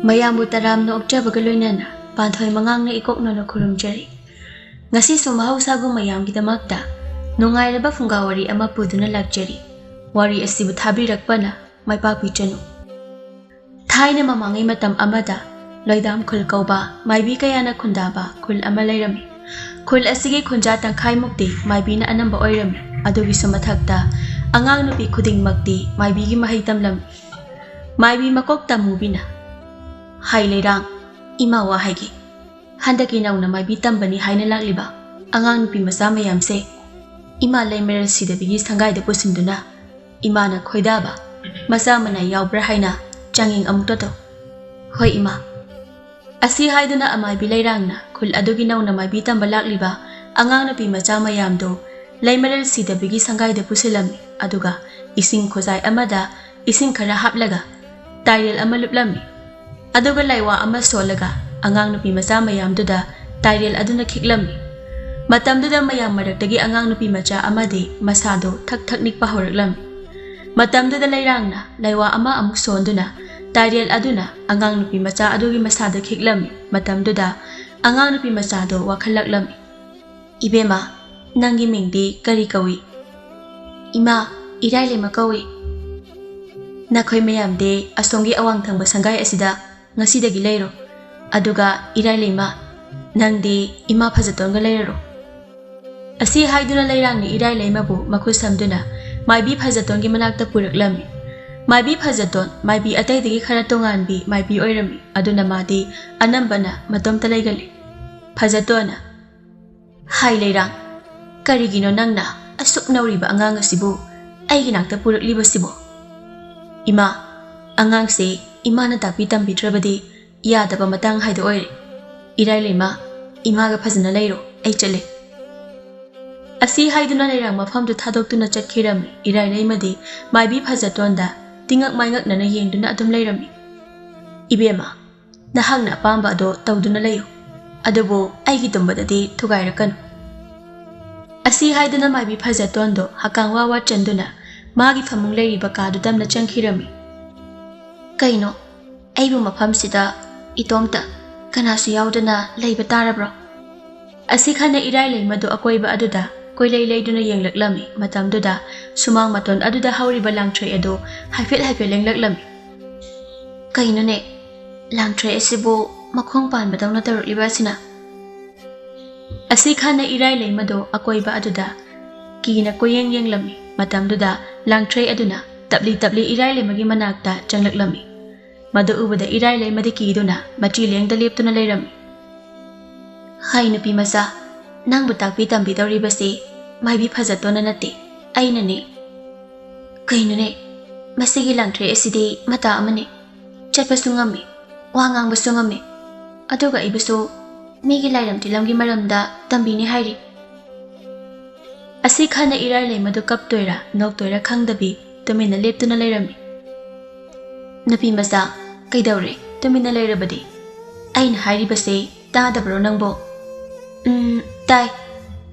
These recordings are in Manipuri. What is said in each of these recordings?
Mayambu taramna okjabaga loinana Panthoi Mangang na ikokno na kurumjari. Ngasi sumahausago mayamgidamakta nungairaba Phunga Wari ama puduna lagjari. Wari asibu Thabirako na Maipakpi chanu. Thaina mamangai matam amada loidam khul kauba maibi kayana khundaba khul ama lairami. Khul asigi khunja tangkhai mukti maibi na anamba oirami. Adugi sumathakta angang nupi khudingmakti maibi gi mahai tamlam. Maibi makok tamubina. Hai Leirang ima wa haigi. Handaki nauna maibi tambani haina lakliba. Angang nupi masa mayamse. Ima laimer sidabigi sangai da pusinduna. Ima na khoidaba. Masa mana yaubra haina changing amuktoto. Hoi ima. Asi haiduna amaibi Leirang na khul adugi nauna maibi tamba lakliba. Angang nupi masa mayamdo laimer sidabigi sangai da pusilami. Aduga ising khozai amada ising khara haplaga. Tairel amaluplami. Aduga laiwa ama solaga angang nupi masa mayamduda tairel aduna khiklami. Matamduda mayam maraktagi angang nupi macha amadi masado thak nikpa horaklami. Matamduda Leirangna laiwa ama amuk sonduna tairel aduna angang nupi macha adugi masada khiklami. Matamduda angang nupi masado wakhalaklami. Ibema nangi mingdi kari kawi. Ima irai lema kawi. Nakhoi mayamde asongi awang thangba sangai asida ngasidagi leiro. Aduga irai lema nangdi ima phajatonga leiro. Asi haiduna Leirangni irai lemabu makhus samduna maibi phajatongi manakta puraklami. Maibi phajaton maibi ataidagi khara tonganbi maibi oirami. Aduna madi anambana matomta leigali. Phajatona hai Leirang karigino nangna asuk nauriba angang asibu aigi nakta purakliba sibo. Ima angang se imana tapi tambidrabadi yadaba matang haida oire. Irai lema imaga phajana leiro ai chale. Asi haiduna Leirang mafamdu thadoktuna chatkirami. Irai leimadi maibi phajatonda tingak maingak nana yengduna adum leirami. Ibema nahangna pamba ado tawduna leyo. Adubo aigi tumbadadi thugairakanu. Asi haiduna maibi phajatondo hakang wawa chanduna magi famung leiriba kadu damna changkhirami. Kaino aibu mafamsida itomta kanasu yaudana leiba tarabro. Asi khana irai leimadu akoiba aduda koilei leiduna yenglaklami. Matamduda sumang maton aduda hauriba langthrei ado haifet lenglaklami. Kaino ne langthrei asibu makhong panba dawna tarukliba sina. Asi khana irai leimadu akoiba aduda kina koyeng yenglami. Matamduda langthrei aduna tabli irai lemagi manakta changlaklami. Madu ubada irai lemadi kiduna machi lengda leptuna leirami. Hai nupi masa nang butakpi tambi dawribasi maibi phajatona nate aina ne. Kaino ne masigi langthrei asidi mata amane chatpasu ngami wa ngangbasu ngami. Aduga ibusu migi lairam tilamgi maramda tambi ni hairi. Asi khana irai leimadu kaptoira noktoira khangdabi tumina leptuna leirami. Nupi masa kaidawre tumina leirabadi aina hairibase tadabro nangbo. Tai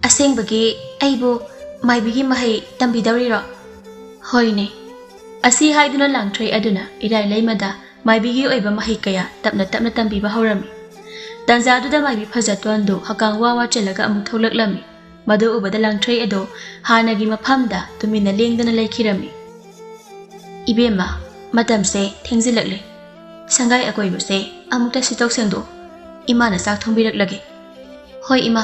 asengbagi aibu maibigi mahai tambidawriro. Hoine asi haiduna langthrei aduna irai leimada maibigi oiba mahai kaya tapna tambiba haurami. Tanzaduda maibi phajatondo hakang wawa chalaga amuk tholaklami. Madu ubada langthrei ado hanagi mafamda tumina lengdana leikhirami. Ibema matamse thengzilakle. Sangai akoibase amukta sitok sengdo imana sak thongbiraklage. Hoi ima.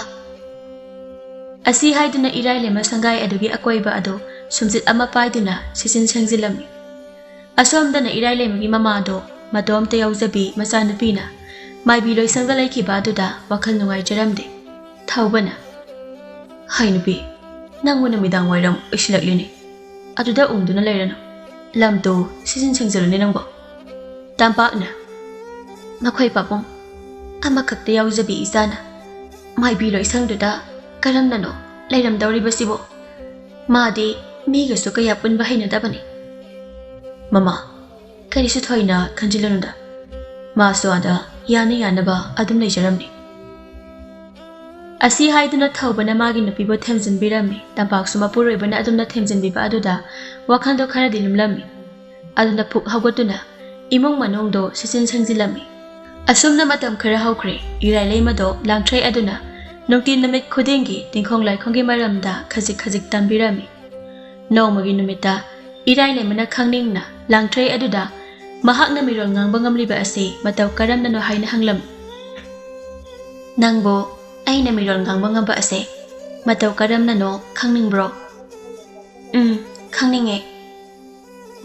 Asi haiduna irai lema sangai adugi akoiba ado sumjit ama paiduna sisin sengzilami. Asomdana irai lemagi mamado madomta yauzabi masanupina maibi loisangda leikhiba aduda wakhal nungai jaramde. Thaubana hai nupi nanguna midang wairam isilakline. Aduda ungduna leirano lamto sisin sengzalune nangbo. Tampakna makhoi papong amakakta yauzabi isana maibi loisangduda karamnano leiram dawribasibo madi migasu kaya punba hainadabani. Mama karisu thoina khanjilanuda maso ada yanaba adum leijaramni. Asi haiduna thaubana magi nupibo themjinbirami. Tampaksu mapuroibana adumna themjinbiba aduda wakhando khara dilumlami. Aduna phuk hawgatuna imong manongdo sisin sangjilami. Asumna matam khara hawkhre irai leimado langthrei aduna nungti namit khudingi tingkhong laikhongi maramda khajik tambirami nongmagi numita irai lemana khangningna langthrei aduda mahakna mirol ngangba ngamliba ase mataw karamna no haina hanglam nangbo aina mirol ngangba ngamba ase mataw karamna no khangningbro khangninge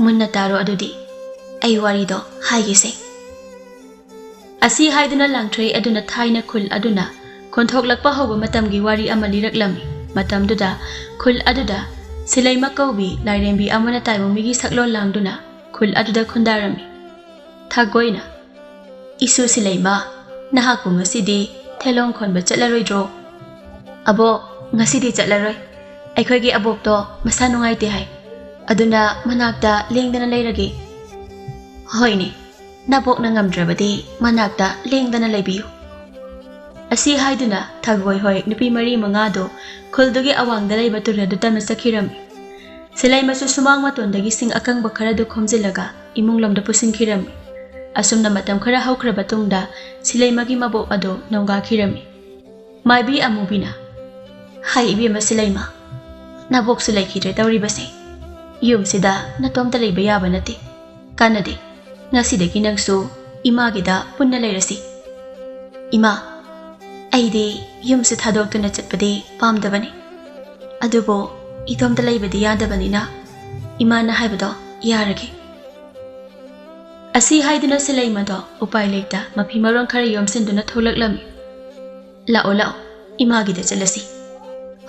munna taro adudi ai wari do haigise asi haiduna langthrei aduna thaina khul aduna konthok lakpa hoba matamgi wari ama liraklami matamduda khul aduda Sileima kaubi Lairembi amana taibo migi saklo langduna khul aduda khundarami thagoina isu Sileima nahaku ngasidi thelong khonba chatlaroidro abo ngasidi chatlaroi aikhoigi abokto masa nungaite hai aduna manakta lengdana leirage hoini nabok na ngamdrabadi manakta lengdana leibiyu asi haiduna thagoi hoi nupi mari mangado khuldugi awangda leiba turadu tamna sakhiram Sileima su sumang matondagi sing akang bakhara du khomjilaga imung lomda pusinkiram asumna matam khara hawkhra batungda Sileima gi mabok ado nonga khirami maibi amubina hai ibi ma Sileima nabok su laikhidre tawri base yum sida natomta leiba yaba nati kanade ngasidagi nangsu ima gida punna leirasi ima aide yum se thadokna chatpade pamdabani adubo itomta leibadi yadabanina imana haibado yarage asi haiduna Sileima do upai leita mafi marong khara yomsinduna tholaklami lao ima gida chalasi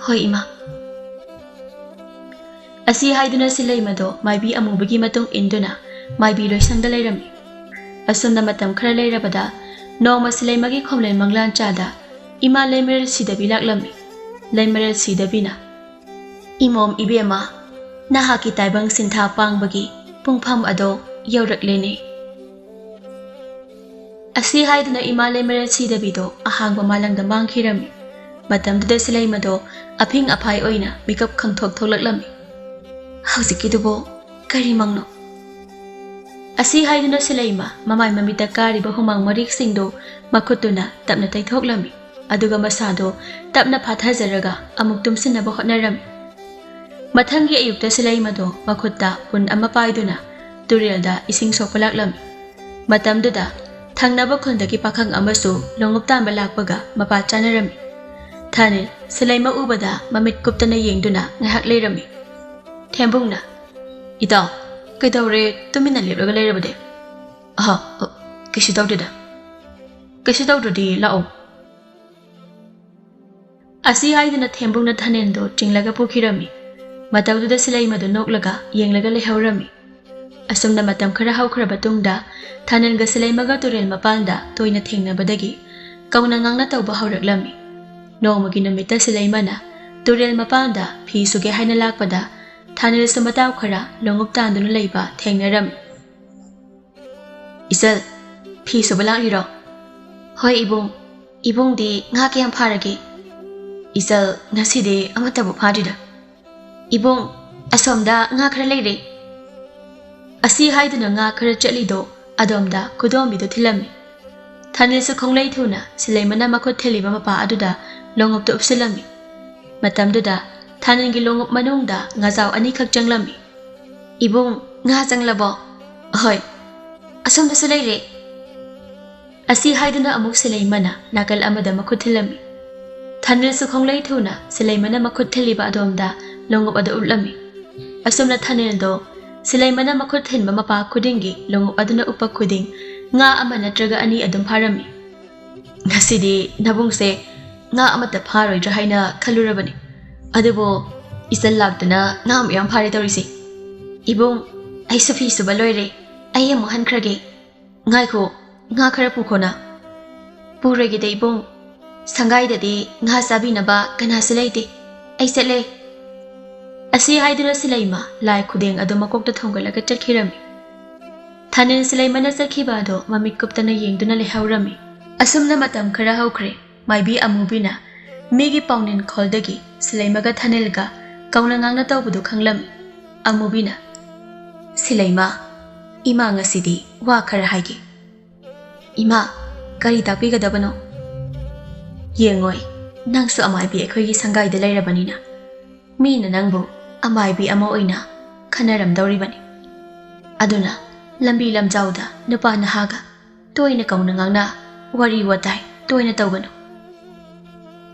hoi ima asi haiduna Sileima do maibi amubagi matung induna maibi loisangda leirami asunda matam khara leirabada nongma Sileima gi khomlen manglan chada ima leimerel sidabi laklami leimerel sidabina imom ibema nahaki taibang sintha pangbagi pungpham ado yawraklene asi haiduna ima leimerel sidabido ahangba malangda mangkhirami matamduda Sileima do aphing aphai oina mikap khangthok tholaklami haujikidubo kari mangno asi haiduna Sileima mamai mamita kariba humang marik singdo makhutuna tapna taithoklami aduga masado tapna phathajaraga amuk tumsinaba hotnarami mathangi ayukta Sileima do makhutta pun ama paiduna turelda ising sokpalaklami matamduda thangnaba khondagi pakhang amasu longup tamba lakpaga mapa chanarami thanil Sileima ubada mamit kuptana yengduna ngahak leirami thembungna ita kaidawre tumina lepraga leirabade aha kishi tawdrudi lao asi haiduna thembungna thanendo chinglaga pukhirami matawduda Sileima do noklaga yenglaga lehaurami asumna matam khara hawkhra batungda thanelga Sileimaga turel mapalda toina thengnabadagi kauna ngangna tawba hawraklami nongmagi numita Sileimana turel mapalda phi suge haina lakpada thanel sumataw khara longup tanduna leiba thengnaram isal phi subalangiro hoi ibung di nga kyam pharage isal ngaside amatabu phadida ibung asomda nga khara leire asi haiduna nga khara chalido adomda kudombido thilami thanil su khonglei thuna Sileimana makhot theliba mapa aduda longup to upsilami matamduda thanengi longup manungda ngajaw ani khak changlami ibung nga changlabo hoi asomda su leire asi haiduna amuk Sileimana nakal amada makhot thilami thanil su khonglei thuna Sileimana makhot theliba adomda longup adu ullami asomna thanil do Sileimana makhot thinba mapa khudingi longup aduna upak khuding nga ama natraga ani adum pharami ngasidi nabungse nga amata pharoidra haina khalurabani adubo isal laktana ngam yam phari tawrisi ibung ai safi suba loire ai amu hankrage ngai ko nga khara pukhona purege de ibung sangai dadi nga sabinaba kana seleite ai sele asi haiduna Sileima lai khudeng adu makokta thongalaga chakhirami thanil Sileimana sakhiba do mamit kuptana yengduna lehaurami asumna matam khara hawkhre maibi amubina migi paunin kholdagi Sileimaga thanilga kauna ngangna tawbudu khanglami amubina Sileima ima ngasidi wa khara haigi ima kari takpigadabono yengoi nangsu amaibi ekhoigi sangaida leirabanina mina nangbu amaibi ama oina khanaramdawribani aduna lambi lamjauda nupa nahaga toina kauna ngangna wari watai toina tawgano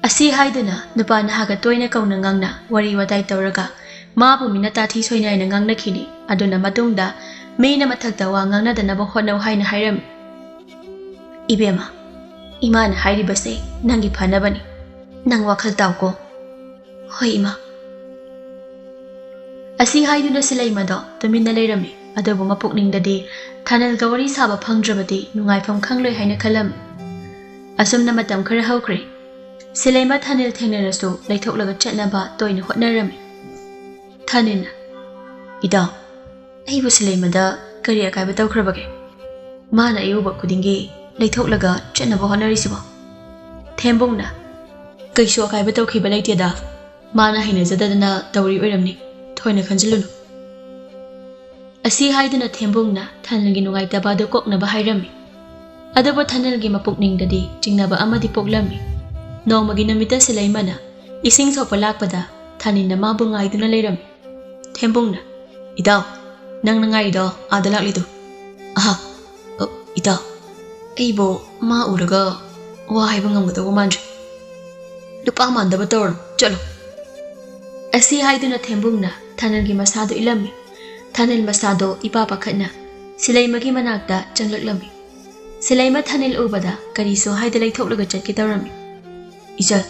asi haiduna nupa nahaga toina kauna ngangna wari watai tawraga mabu minata thi soinaina ngangna khini aduna matungda meina mathakta wa ngangna danaba honau haina hairam ibema imana hairibase nangi phanabani nang wakhal tawko hoi ima asi haiduna Sileima do tumina leirami adobu mapukningdadi thanal gawari saba phangdrabadi nungaifam khangloi haina khalam asumna matam khara hawkre Sileima thanil thengnarasu leithoklaga chatnaba toina hotnarami thanina ida aibu Sileima da kari akaiba tawkhrabage mana ayuba kudingi leithoklaga chatnaba honarisibo thembungna kaisu akaiba tawkhiba leiteda mana haina zadadana tawri oiramni thoina khanjilunu asi haiduna thembungna thanalgi nungaitaba do koknaba hairami adobo thanalgi mapukningdadi jingnaba amadi poklami nongmagi namita Sileimana ising thopa lakpada thaninna mabu ngaiduna leirami thembungna idaw nang nangaido adalaklidu aha ida aibo ma uraga wa haiba ngamgadawa mandri lupa mandaba tawr chalo asi haiduna thembungna thanalgi masado ilami thanil masado ipa pakhatna Sileimagi manakta changlaklami Sileima thanil ubada kariso haida leitholaga chatki tawrami ijal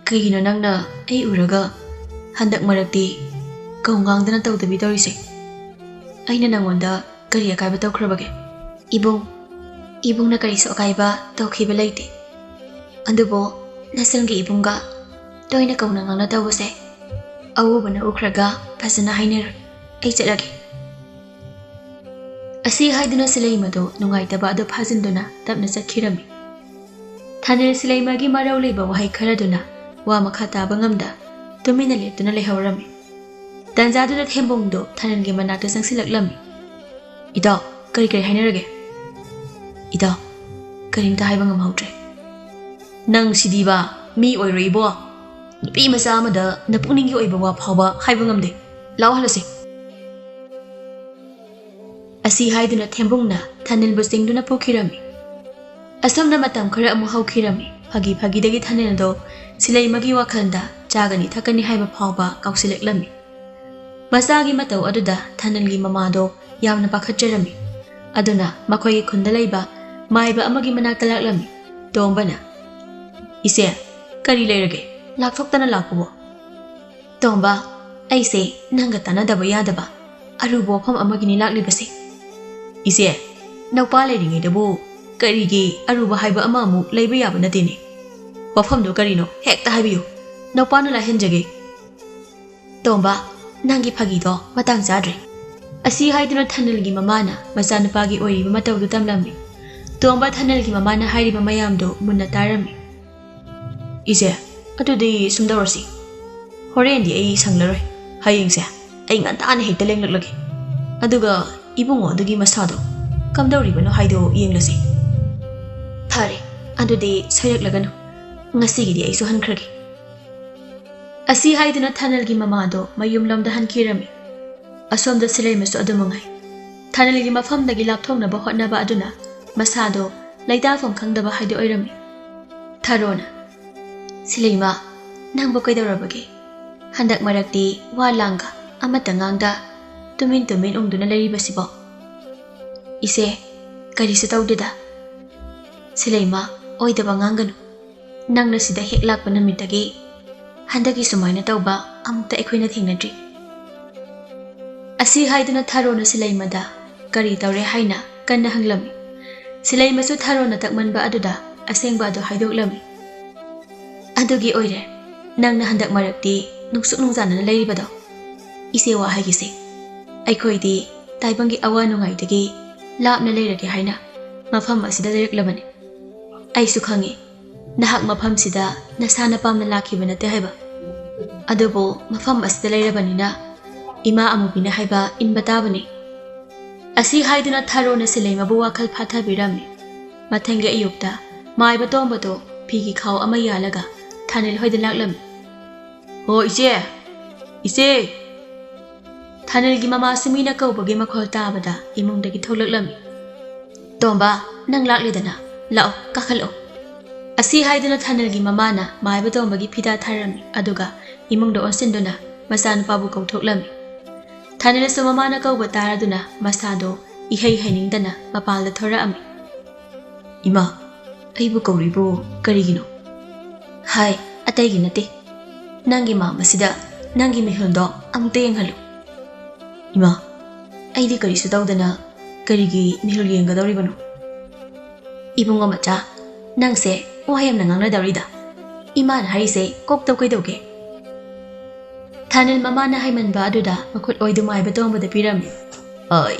kagino nangna ai uraga handak marakti kaungangdana tawdabi tawrise aina nangonda kari akaiba tawkhrabage ibungna kariso akaiba tawkhiba leite adubo nasangi ibunga toina kauna ngangna tawbase awubana ukraga phasana hainar ai chalage asi haiduna Sileima do nungaitaba ado phajinduna tapna chakhirami thanil Sileimagi marau leiba wahai kharaduna wa makha taba ngamda tumina leptuna lehawrami tanjaduna thembungdo thanilgi manakta sangsilaklami ida kari kari hainarage ida karimta haiba ngamhaudre nang sidiba mi oiroibo nupi macha amada napukningi oiba wa phawba haiba ngamde law halase asi haiduna thembungna thanil busingduna pokhirami asomna matam khara amu haukhirami phagi dagi thanil do Sileimagi wakhalda chagani thakani haiba phawba kausileklami masagi matau aduda thanilgi mamado yamna pakhatjarami aduna makhoi khunda leiba maiba amagi manakta laklami tombana ise kari leirage lakthokta na lakbo tomba aise nanga tanadaba yadaba arubo pham amagini laklibase ise naupa leiringi debu karigi aruba haiba amamu leiba yaba natini wafamdo karino hekta haibiyo naupa nu la henjage tomba nangi phagi do matang chadre asi haiduna thanalgi mamana machanupagi oiriba matawdu tamlami tomba thanalgi mamana hairiba mayamdo munna tarami ise atudi sumdawrasi horendi ai sanglaroi hayengse ai ngantane hekta lenglaklage aduga ibungo adugi masado kamdawribano haido yenglasi thare adudi sayaklaganu ngasigidi aisu hankrage asi haiduna thanalgi mamado mayumlamda hankirami asomda Sileimasu adumungai thanalgi mafamdagi lapthongnaba hotnaba aduna masado laidafam khangdaba haido oirami tharona Sileima nangbo kaidawrabage handak marakti wa langa amata ngangda tumin ungduna leiribasibo ise karisu tawdida Sileima oidaba nganganu nangna sida hek lakpa namitagi handagi sumaina tawba amukta ekhoina thengnadri asi haiduna tharona Sileimada kari tawre haina kanna hanglami Sileimasu tharona takmanba aduda asengba adu haidoklami adugi oire nangna handak marakti nuksuk nungjanana leiribado ise wa haigise aikhoidi taibangi awa nungaidagi lapna leirage haina mafam asida leiraklabani aisu khangi nahak mafam sida nasana pamna lakhibana nate haiba adubo mafam asida leirabanina ima amubina haiba inbatabani asi haiduna tharona Sileima bu wakhal phathabirami Mathengi ayukta Mai batombato Pigi khau ama yalaga Thanil hoida laklam Ho ise Thanil gi mama simina kaubagi makhol tabada imungdagi tholaklam Tomba nang laklidana lao kakhalo Asi haiduna Thanil gi mamana mai batombagi phida tharami aduga imungdo onsinduna masan pabu kauthoklam Thanil su mamana kauba taraduna masado ihei hainingdana mapalda thoraami Ima aibu kauribo karigino Hai ataigi nate Nangi mama sida nangi mihuldo amte yenghalu Ima aidi karisu tawdana karigi mihul yengadawribano Ibunga macha nangse wahayam nangang dawrida Iman harise kok taw kaidawge Thanil mamana haimanba aduda makhut oidu mai batomba pirami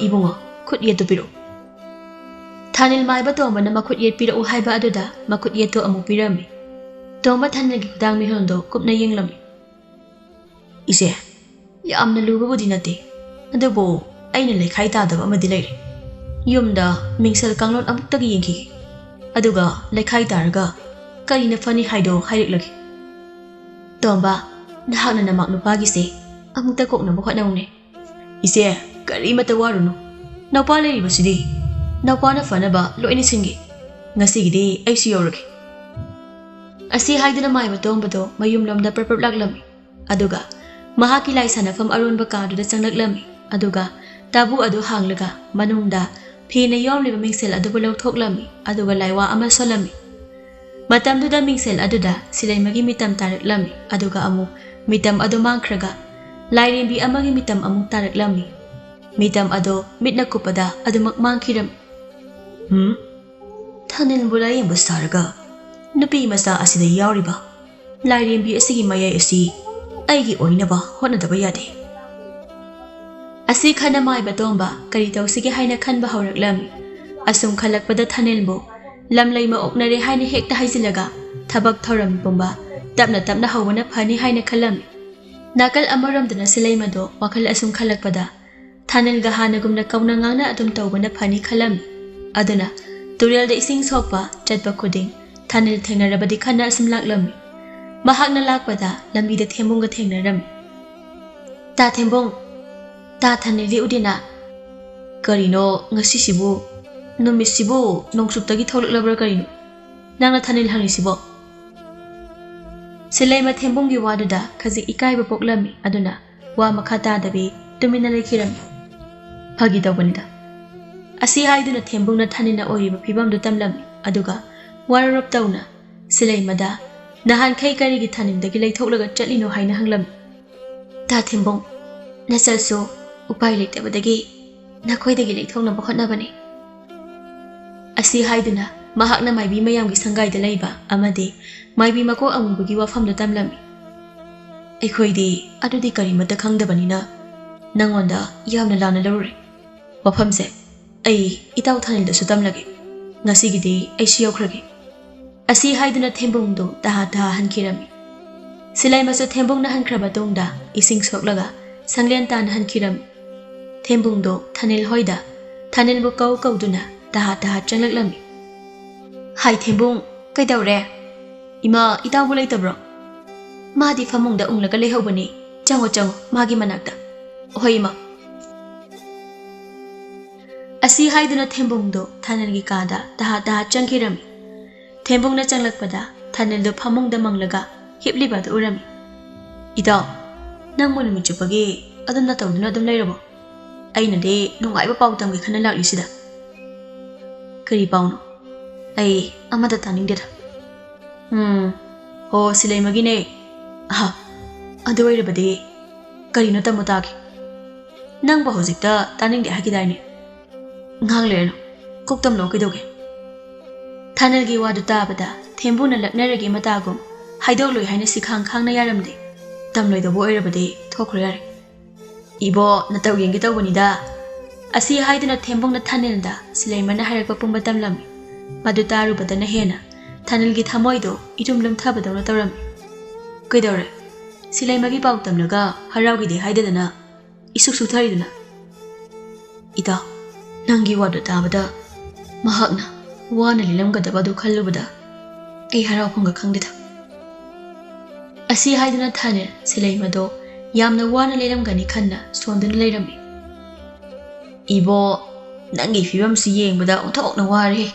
Ibunga khut yetu piro Thanil mai batomba makhut yet piro haiba aduda makhut yetu amu pirami Tomba Thanil gi khudang mihuldo kupna yenglami Ise yamna lubabudi nate adubo aina lekhai tadaba amadi leire Yumda mingsal kanglon amuktagi yengki Aduga lekhai targa karina fani haido hairik Tomba nahakna namak nupagi se amukta kokna bokhatnaune Ise kari mata waruno Naupa leiri basidi Naupa na fanaba loini singi Ngasigidi aisi yorake Asi haiduna mai batombato mayumlomda perperp laklami Aduga mahaki lai sanafam arunba kaduda changlaklam aduga tabu adu hanglaga manungda phina yomliba mingsel adubu lawthoklami aduga laiwa ama solami matamduda mingsel aduda silaimagi mitam taraklami aduga amu mitam adu mangkhraga Lairembigi amagi mitam amu taraklami mitam adu mitna kupada adumak mangkhiram Thanil bulai busaraga nupi masa asida yawriba Lairembigi asigi mayai asi Aigi oinaba honadaba yade Asi khana mai batomba kari tawsige haina khanba hawraklami asum khalakpada Thanilbo lamlaima oknare haina hekta haizilaga thabak thoram bomba tapna hawna phani haina khalami nakal amaramdana Sileima do wakhal asum khalakpada Thanil ga hanagumna kauna ngana adum tawbana phani khalami aduna turel da ising sokpa chatba khuding Thanil thengnarabadi khana asum laklami Mahakna lakpada lambida thembungga thengnaram Ta thembung Ta Thanili udina Karino ngasisibu numisibu nongsuptagi tholaklabra karino Nangna Thanil hangisibo Sileima thembunggi waduda khaji ikaiba poklami aduna wa makhata dabi tumina lekhiram Phagi tawbanida Asi haiduna thembungna Thanina oiriba phibamdu tamlami aduga wararop tawna Sileimada Nahan kai karigi Thanindagi leitholaga chatlino haina hanglam Ta thembong nasalso upai leitabadagi nakhoidagi leithokna bokhatnabani Asi haiduna mahakna maibi mayamgi sangaida leiba amade maibi mako amubugi wafamda tamlami Aikhoidi adudi karimata khangdabanina nangonda yamna lana lawre wafamse ai itaw Thanilda su tamlage ngasigidi ai siyawkhrage Asi haiduna thembungdo taha hankirami Silaima su thembungna hankraba tongda ising soklaga sanglen tan hankirami Thembungdo Thanil hoida Thanilbu kauduna taha changlaklami Hai thembung kaidawre Ima itawu leitabro Madi famungda unglaga lehobani chango magi manakta Hoi ima Asi haiduna thembungdo Thanilgi kada taha changkirami Thembungna changlakpada Thanildo phamungda manglaga hiplibada urami Ida nangmo numit chupagi adumna tawduna adum leirabo aina de nungaiba pawtamgi khana laklisida Kari pawno ai amada taningdeda Ho Sileimagi ne aha adu oirabadi karino tamotagi Nangba hojikta taningde hakidayne nganglerno koktamno kaidoge Thanilgi wadu tabada thembuna laknaragi matagum haidoloi haina sikhang khangna yaramde tamloidobo oirabadi thokro yare Ibo nataw yengi tawbanida Asi haiduna thembungna Thanilda Sileimana harakpa pumba tamlami madu tarubadana hena Thanilgi thamoido irumlum thabadawna tawrami Kaidawre Sileimagi pawtamlaga haraugide haidadana isuksu thariduna Ida nangi wadu tabada mahakna wana lilamgadaba du khallubada ai haraupanga khangdida asi haiduna Thanil Sileima do yamna wana leiramgani khanna sonduna leirami ibo nangi fibam si yengbada onthokna ware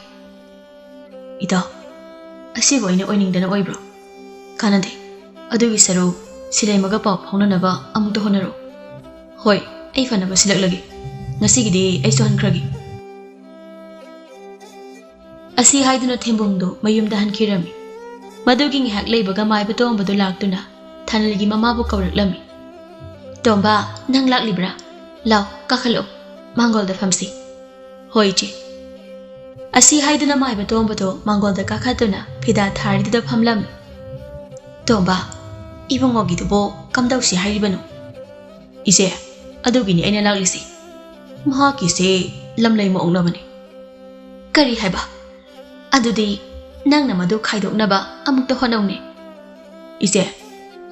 ida asi boina oiningdana oibro kanade adugi saru Sileimaga paw phaunanaba amukta honaro hoi ai fanaba silaklagi ngasigidi ai sohankragi asi haiduna thembumdo mayumda hankhirami madugi ngihak leibaga maiba tombado laktuna Thanilgi mamabu kawraklami tomba nang laklibra law kakhalo mangolda famsi hoi che asi haiduna maiba tombado mangolda kakhatuna phida tharida phamlami tomba ibongogi dubo kamdausi hairibanu ise adugini aina laklisi mahaki se lamlai mo ongnabani kari haiba adudi nangna madu khaidoknaba amukta honawne ise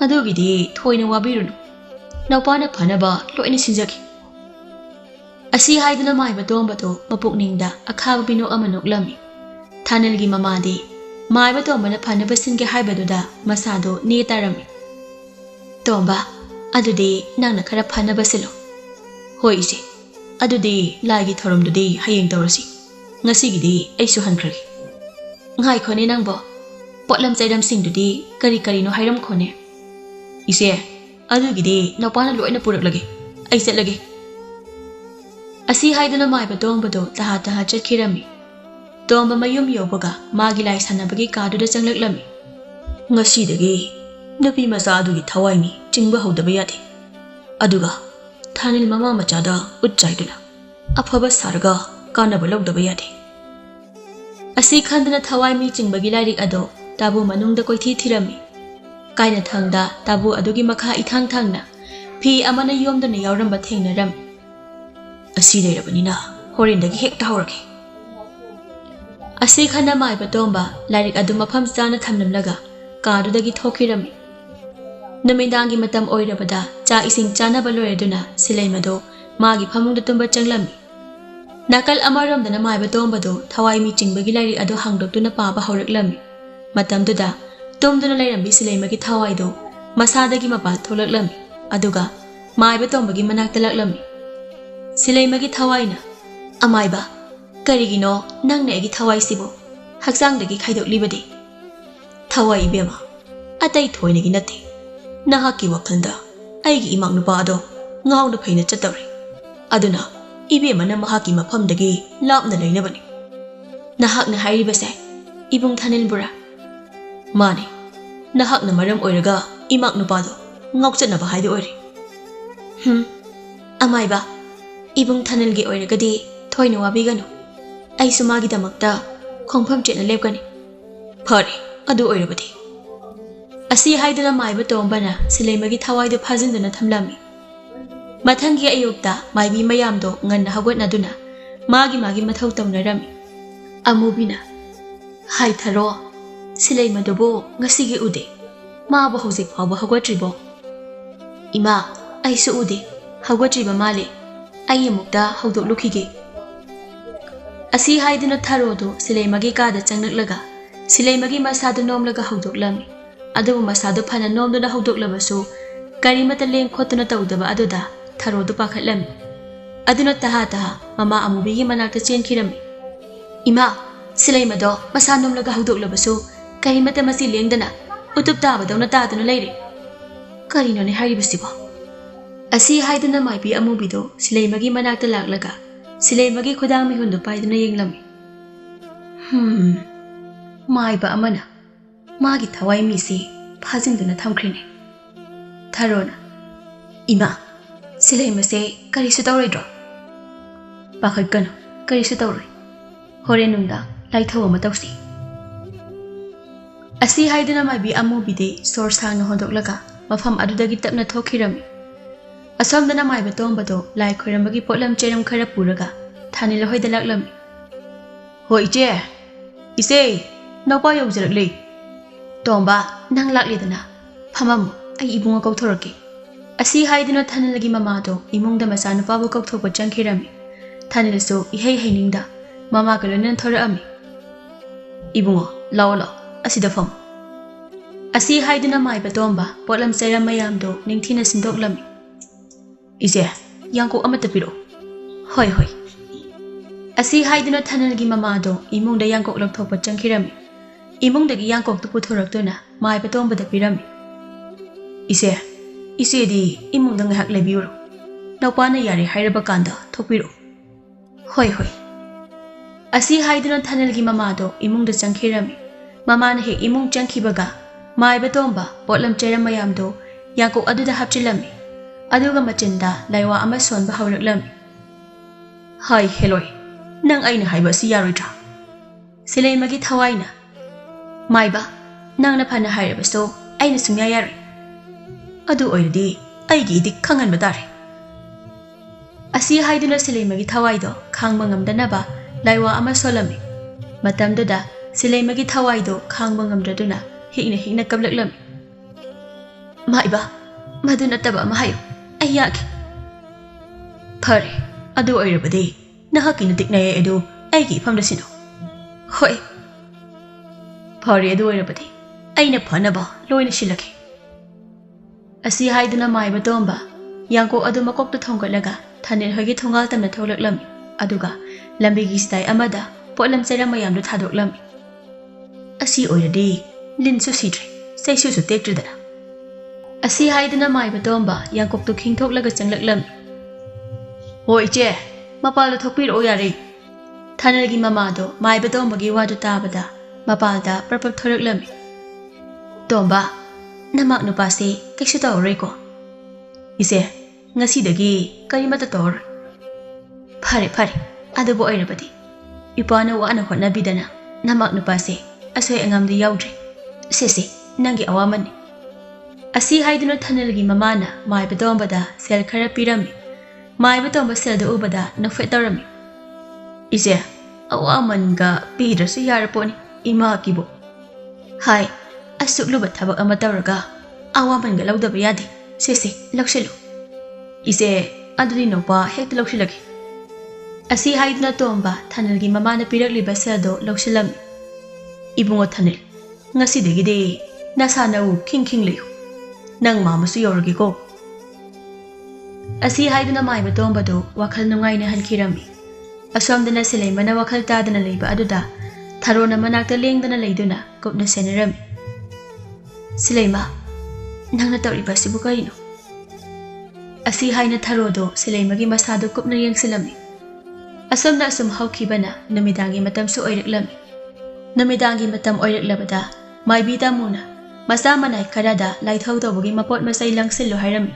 adugidi thoina wabirunu nawpana phanaba loina sinjaki asi haiduna maiba tombato mapukningda akhaba bino amanoklami Thanilgi mamadi maiba tombana phanaba singe haibaduda masado ne tarami tomba adudi nangna khara phanaba silo hoi ise adudi laigi thoromdudi hayeng tawrasi ngasigidi aisu hankragi ngai khone nangbo potlam chaidam singdudi kari no hairam khone ise adugidi napana loina puraklagi ai setlagi asi haiduna maiba tombado taha chakhirami tomba mayum yobaga magi lai sanabagi kaduda changlaklami ngasidagi nupi masa adugi thawaini chingba hodaba yade aduga Thanil mama machada utchaiduna afaba sarga kanaba logdaba yade asi khandana thawai mi chingbagi lairik ado tabu manungda koithi thirami kaina thangda tabu adugi makha ithang thangna phi amana yomdana yauramba thengnaram asi leirabanina horindagi hekta hawraki asi khana maiba tomba lairik adu mafam chana thamnamlaga kadudagi thokirami namidangi matam oirabada cha ising chana baloyaduna Sileimado magi phamungda tumba changlami nakal amaramdana maiba tombado thawai mi chingbagi lairi ado hangdoktuna paba hawraklami matamduda tomduna lairambi Sileimagi thawai do masadagi mapa tholaklami aduga maiba tombagi manakta laklami Sileimagi thawaina amaiba karigino nangna egi thawai sibo haksangdagi khaidoklibadi thawai bema atai thoinagi nate nahaki wakhanda aigi imang nupa ado ngawna phaina chatawri aduna ibe mana mahaki mafamdagi lapna leinabani nahakna hairibase ibung Thanil bura mani nahakna maram oiraga imak nupado ngawchatnaba haide oiri amaiba ibung Thanilgi oiragadi thoina wabiganu ai sumagi damakta khongpham chetna lepkani phare adu oirabadi asi haiduna maiba tombana Sileimagi thawaidu phajinduna thamlami mathangi ayukta maibi mayamdo nganna hagotnaduna magi mathau tamnarami amubina hai tharo Sileima dobo ngasigi ude mabu hojik phawba hagotribo ima aisu ude hagotriba male ai mukta hawdok lukhige asi haiduna tharodo Sileimagi kada changnaklaga Sileimagi masadu nomlaga hawdoklami adubu masadu phana nomduna hawdoklabasu karimata leng khotuna tawdaba aduda tharodu pakhatlami aduna taha mama amubigi manakta chenkhirami ima Sileimado masa nomlaga hawdoklabasu karimata masi lengdana utup tabadawna taduna leire karino ne haribasibo asi haiduna maibi amubido Sileimagi manakta laklaga Sileimagi khudang mi hundu paiduna yenglami maiba amana magi thawai mi si phajingduna thamkhrine tharona ima Sileima se karisu tawraidro pakhatkanu karisu tawroi horenungda laithaw ama tawsi asi haiduna maibi amubide sor sangna hondoklaga mafam adudagi tapna thokhirami asomdana maiba tombado lai khoirambagi potlam cheram khara puraga Thanil hoida laklami hoi ise nawpa yawjaraklei tomba nang laklidana phamam ai ibunga kauthorake asi haiduna Thanilagi mamado imungda masanu pabu kauthokpa changkhirami Thanilsu ihei ningda mama kalonan thorami Ibungo, lao lao, asida fam. Asi haiduna mai batomba, potlam sera mayamdo, ningtina sindok lami. Ise, yangko amata piro. Hoi hoi. Asi haiduna thanalgi mamado, imungda yangkok lokthokpa changkhirami. Imungdagi yangkok tu puthoraktuna, mai batomba da pirami. Ise di imungda ngahak lebiyuro. Naupana yari hairaba kanda, thokpiro. Hoi hoi. Asi haiduna thanalgi mamado, imungda changkhirami. Mamana he imung changkhibaga, mai batomba, potlam sera mayamdo, yangkok aduda hapchilami. Aduga machinda, laiwa ama sonba hawraklami. Hai heloi. Nang ay na haiba si Yaritra. Sileima gi thawai na. Maiba, nang na pana hairaba so, ay na sumyayari. Adu oiradi, ay gi idik kangan batari. Asi haiduna Sileima gi thawai do, khang mangamdanaba, laiwa ama solami. Matamdada, Sileima gi thawai do, khang mangamdraduna, hikna kablaklami. Maiba, maduna taba mahayo, ay yaki. Pare, adu oirabadi. Nahaki na tiknaya edu ay ki ipamda sino. Hoi. Pari edu oirabadi. Ay na panaba loy na silaki. Asi haiduna mai batomba. Yangko adu makok tu thongkalaga thanil hogi thongal tamna tholaklami. Aduga lambigi stay amada potlam sera mayamdu thadoklami. Asi oiradi linsu sidri saisu su tektridana. Asi haiduna mai batomba yangkok tu khingthoklaga changlaklami. Hoi che. Mapalda thokpiro yari. Thanalgi mamado mai batomba gi wadu tabada mapalda prapap thoraklami. Tomba namak nupasi kaisu tawreko. Ise ngasidagi karimata tor. Phare adubo oirabadi. Ipana wana hotnabidana namak nupasi asoi angamdi yaudri. Sese nangi awamani. Asi haiduna thanalgi mamana mai batomba da sel khara pirami. Mai batomba selda ubada nafetarami. Ise awaman ga pidrasu yaraponi ima kibo. Hai asukluba thabak ama tawraga awaman ga lawdaba yadi. Sese lakselu. Ise aduri nopa hekta laksilaki. Asi haiduna tomba thanalgi mamana pirakliba seldo laksilami. Ibungo thanil ngasidagide nasana u king leyo. Nang mamasu yoragi ko. Asi haiduna mai batomba do wakhal nungai na halkirami. Asomdana Sileima na wakhal tadana leiba aduda tharona manakta lengdana leiduna kopna senarami. Sileima, nang na tawriba sibu kaino. Asi haina tharodo Sileima gi masado kopna yengsilami. Asomna asum hawkibana namidangi matam su oiraklami. Namidangi matam oiraklabada maibida muna masa manai karada laithau tawagi mapot masai langsillo hairami.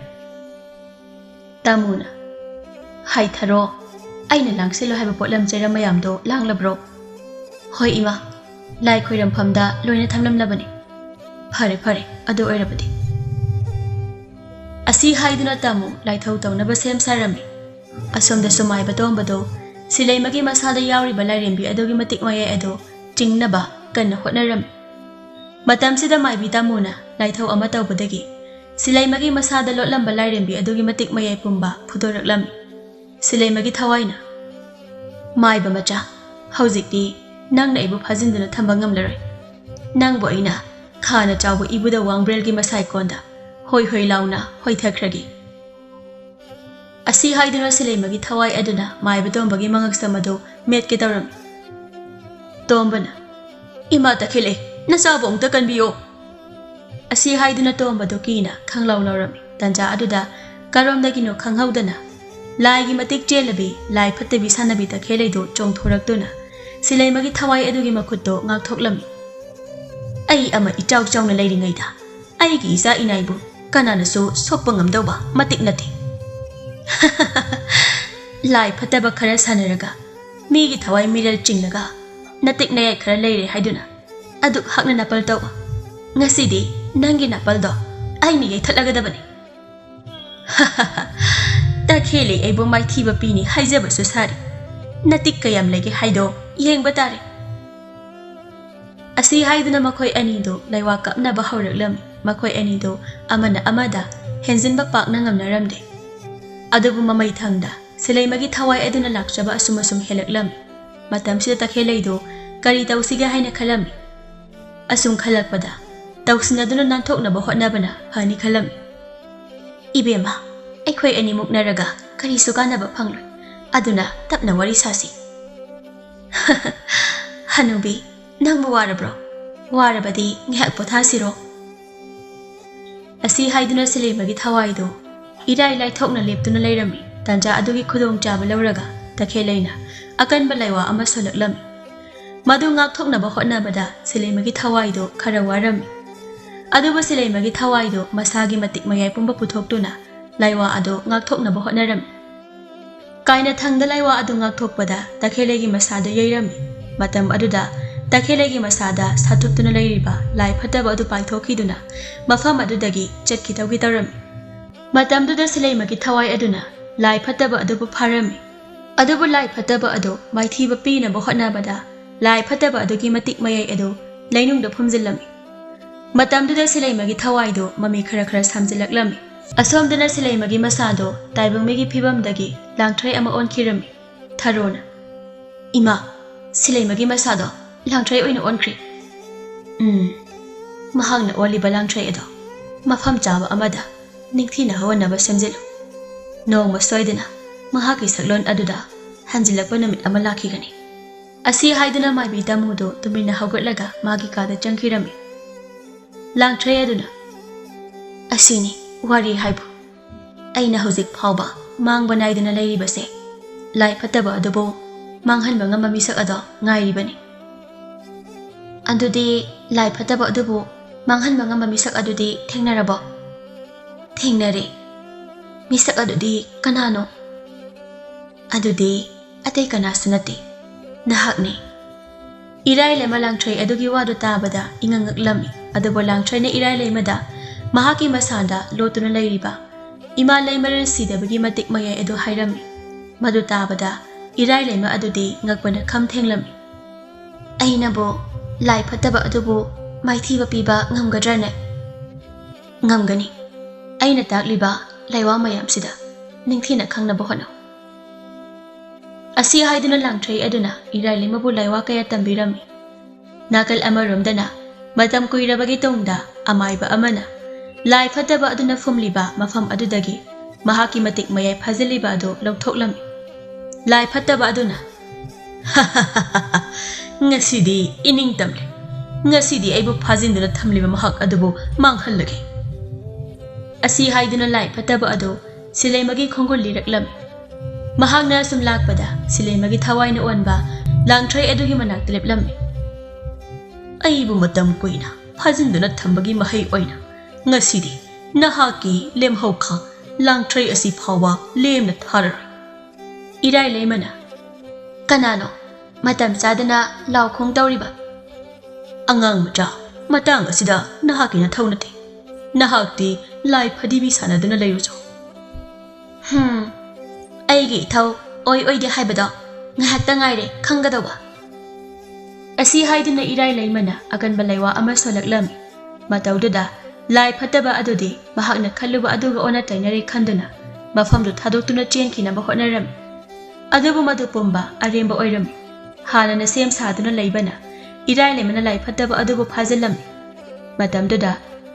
Tamuna. Hai tharo. Aina langsilo haiba potlam sera mayamdo langlabro. Hoi ima. Lai khoiram phamda loina thamlam labani. Phare adu oirabadi. Asi haiduna tamu laithau tawnaba sem sarami. Asomda sumai batomba do Sileima gi masada yauriba Lairembi adugi matik mayai ado chingnaba kanna hotnarami. Matamsida maibi tamuna laithau ama tawbadagi Sileima gi masada lotlamba Lairembi adugi matik mayai pumba phudoraklami. Sileima gi thawaina. Maiba macha, hauzikti nangna ibu phajinduna thamba ngamlaroi. Nangbo aina khana chawba ibuda wangbrel gi masai konda. Hoi launa hoi thakragi. Asi haiduna Sileima gi thawai aduna maiba tomba gi mangaksamado met ke tawrami. Tombana. Ima takhile nasabo ongta kanbiyo. Asi haiduna tomba do kina khanglaw lawrami. Tanja aduda karomdagino khanghaudana. Lai gi matik chelabi lai phattabi sanabi ta khelaido chongthoraktuna Sileima gi thawai adugi makhutto ngakthoklam. Ai ama ichaw chawna leiringaida. Ai gi isa inaibu kanana so sokpa ngamdawba matik nati. Lai phattaba khara sanaraga mi gi thawai miral chinglaga natik nayai khara leire haiduna adu hakna napal tawba. Ngasidi nangi napal do ai ni yai thatlagadabani. Takhele aibo mai thiba pini haijaba su sari. Natik kayam lege haido yengba tare. Asi haiduna makhoi anido laiwa kapna ba hawraklami. Makhoi anido amana amada henjinba pakna ngamnaramde. Adubu mamai thangda Sileima gi thawai aduna lakchaba asumasum helaklami. Matamsida takhelaido kari tausiga haina khalami. Asum khalakpada tausinaduna nanthoknaba hotnabana phani khalami. Ibema aikhoi animuk naraga kari sukanaba phangloi aduna tapna wari sasi. Hanubi nangbu warabro warabadi ngihak pothasiro. Asi haiduna Sileimagi thawaido irai lai thokna leptuna leirami tanja adugi khudong chaba lawraga takhelaina akanba laiwa ama solaklami. Madu ngak thoknaba hotnabada Sileimagi thawaido khara warami. Aduba Sileimagi thawaido masagi matik mayai pumba puthoktuna laiwa ado ngak thoknaba hotnarami. Kaina thangda laiwa adu ngak thokpada takhelegi masada yairami. Matam aduda takhelegi masada sathuptuna leiriba lai phataba adu paithokiduna mafam adudagi chetkitawgi tarami. Matamduda Sileimagi thawai aduna lai phataba adubu pharami. Adubu lai phataba adu maithiba pinaba hotnabada lai phataba adugi matik mayai adu lainungda phumjillami. Matamduda Sileimagi thawaido mami khara khara samjilaklami. Asomdana Sileimagi masado taibungmegi phibamdagi langthrai ama onkhirami. Tharona Ima Sileimagi masado langthrai oina onkhri. Mahangna oliba langthrai ado mafam chaba amada ningthina hawanaba semjilu. Nongma soidana mahaki saklon aduda hanjilakpa namit ama lakhigani. Asi haiduna maibi tamudo tumina haugatlaga magi kada changkhirami. Langthrai aduna asini wari haibu aina hojik phauba mangba naiduna leiribase lai phataba adubo manghanba ngama misak ado ngairibani. Adudi lai phataba adubo manghanba ngama misak adudi thengnarabo. Thengnare misak adudi kanano. Adudi atei kanasu nati nahakni. Irai lema langthrai adugi wadu tabada ingangaklami. Adubo langthrai na irai lemada mahaki masada lotuna leiriba ima leimaran sidabagi matik mayai adu hairami. Madu tabada irai lema adudi ngakbana kham thenglami. Ainabo lai phataba adubo maithiba piba ngamgadrane. Ngamgani aina takliba laiwa mayamsida ningthina khangnaba hotno. Asi haiduna langthrai aduna irai lemabu laiwa kaya tambirami. Nakal amaromdana matam kuirabagi tongda amaiba amana lai phataba aduna fumliba mafam adudagi mahaki matik mayai phajiliba ado lawthoklami. Lai phataba aduna ngasidi ining tamle ngasidi aibu phajinduna thamliba mahak adubu manghallage. Asi haiduna lai phataba ado Sileimagi khongol liraklami. Mahakna sum lakpada Sileimagi thawaina onba langthrai adugi manak leplami. Aibu matam koina phajinduna thambagi mahai oina ngasidi nahaki lemhokha langthrai asi phawa lemna tharar. Irai lemana kanano matam chadana laukhong tawriba. Angang macha matang asida nahaki na thaunate nahakti lai phadibi sanaduna leirujo. Aigi thau oi de haibada ngahakta ngaire khanggadaba. Asi haiduna irai leimana akanba laiwa ama solaklami. Mataududa lai phataba adudi mahakna khalluba aduga ona tainare khanduna mafamdu thadoktuna chenkinaba hotnarami. Adubu madu pumba aremba oirami. Hanana sem saduna leibana irai leimana lai phataba adubu phajillami. Matamduda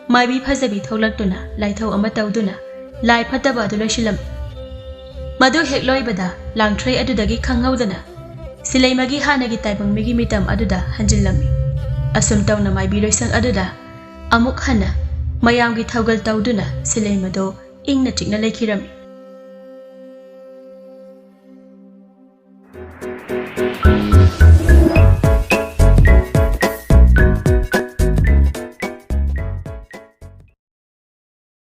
maibi phajabi tholaktuna laithau ama tauduna lai phataba adu loishilami. Madu hekloibada langthrai adudagi khanghaudana Sileimagi hanagi taibangmigi mitam aduda hanjillami. Asum tawna maibi loisang aduda amuk hana mayamgi thaugal tauduna Sileimado ingna chikna lekhirami.